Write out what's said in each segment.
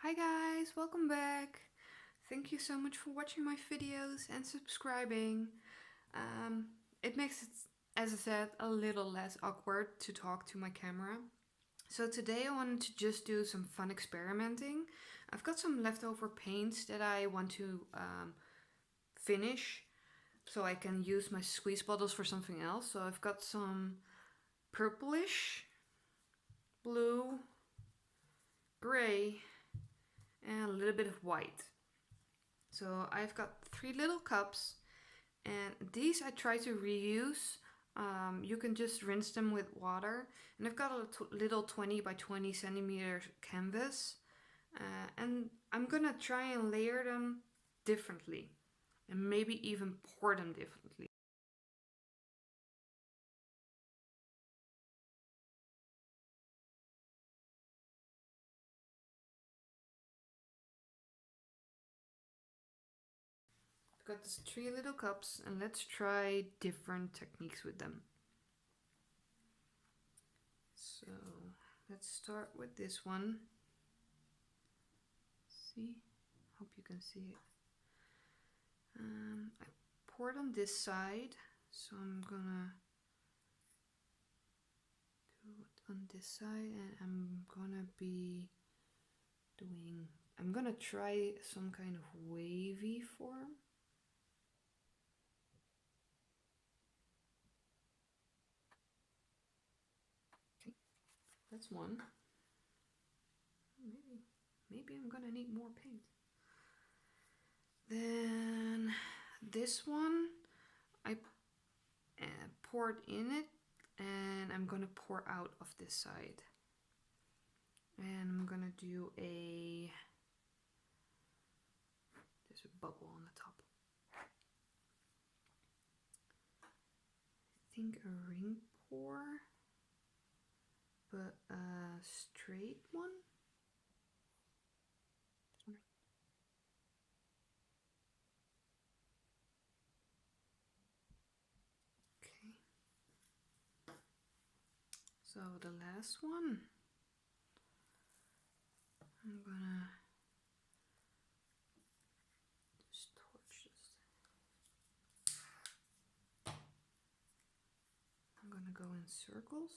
Hi guys, welcome back. Thank you so much for watching my videos and subscribing. Um, it makes it, as I said, a little less awkward to talk to my camera. So today I wanted to just do some fun experimenting. I've got some leftover paints that I want to finish so I can use my squeeze bottles for something else. So I've got some purplish, blue, gray, and a little bit of white. So I've got 3 little cups, and these I try to reuse. You can just rinse them with water, and I've got a little 20 by 20 centimeter canvas, and I'm gonna try and layer them differently, and maybe even pour them differently. I've got these 3 little cups, and let's try different techniques with them. So let's start with this one. See? Hope you can see it. I poured on this side, so I'm gonna do it on this side, and I'm gonna try some kind of wavy form. Okay, that's one. Maybe I'm gonna need more paint. Then this one, I poured in it, and I'm gonna pour out of this side. And I'm gonna do there's a bubble on the top. I think a ring pour, but a straight one. Okay. So the last one, I'm gonna just torch this. I'm gonna go in circles.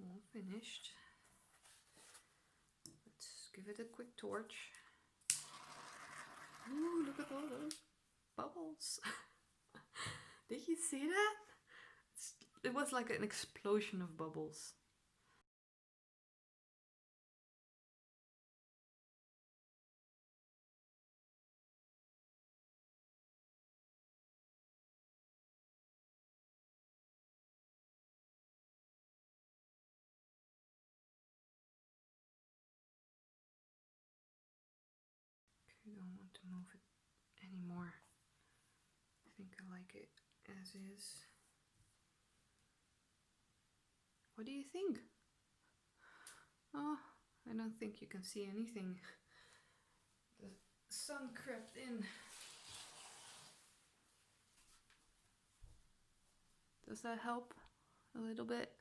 All finished. Let's give it a quick torch. Ooh, look at all those bubbles. Did you see that? It was like an explosion of bubbles. Okay, don't want to move it anymore. I think I like it as is. What do you think? Oh, I don't think you can see anything. The sun crept in. Does that help a little bit?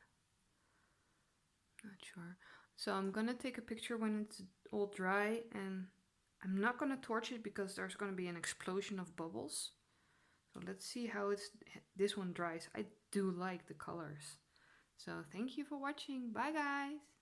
Not sure. So I'm gonna take a picture when it's all dry, and I'm not gonna torch it because there's gonna be an explosion of bubbles. So let's see how this one dries. I do like the colors. So thank you for watching. Bye guys!